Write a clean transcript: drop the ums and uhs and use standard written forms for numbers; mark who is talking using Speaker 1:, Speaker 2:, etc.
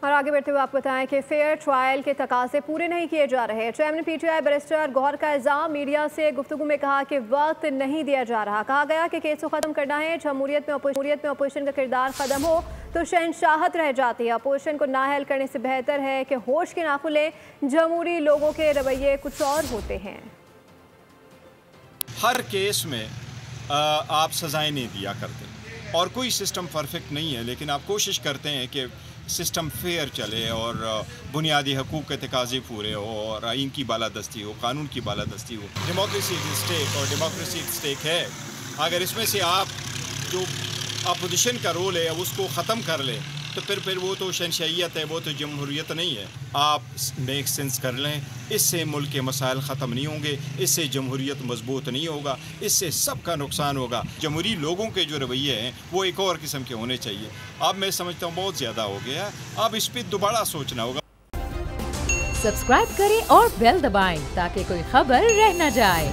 Speaker 1: اور آگے بڑھتے ہوئے آپ بتائیں کہ فیئر ٹرائل کے تقاضے پورے نہیں کیے جا رہے۔ Chairman PTI barrister Gohar کا الزام، میڈیا سے گفتگو میں کہا کہ وقت نہیں دیا جا رہا۔ کہا گیا کہ کیس کو ختم کرنا ہے، جمہوریت میں اپوزیشن کا کردار ختم ہو تو شہنشاہت رہ جاتی ہے۔ اپوزیشن کو نااہل کرنے سے بہتر ہے کہ ہوش کے ناخن لیں۔ جمہوری لوگوں کے رویے کچھ اور ہوتے ہیں۔
Speaker 2: ہر کیس میں آپ سزائیں نہیں دیا کرتے اور کوئی سسٹم پرفیکٹ نہیں ہے، لیکن آپ کوشش کرتے ہیں کہ سسٹم فیئر چلے اور بنیادی حقوق کے تقاضے پورے ہو اور آئین کی بالادستی ہو، قانون کی بالادستی ہو۔ ڈیموکریسی اسٹیک اور ڈیموکریسی اسٹیک ہے، اگر اس میں سے آپ جو اپوزیشن کا رول ہے اس کو ختم کر لیں تو پھر وہ تو شہنشاہیت ہے، وہ تو جمہوریت نہیں ہے۔ آپ میک سینس کر لیں، اس سے ملک کے مسائل ختم نہیں ہوں گے، اس سے جمہوریت مضبوط نہیں ہوگا، اس سے سب کا نقصان ہوگا۔ جمہوری لوگوں کے جو رویے ہیں وہ ایک اور قسم کے ہونے چاہیے۔ اب میں سمجھتا ہوں بہت زیادہ ہو گیا، اب اس پہ دوبارہ سوچنا ہوگا۔
Speaker 3: سبسکرائب کریں اور بیل دبائیں تاکہ کوئی خبر رہ نہ جائے۔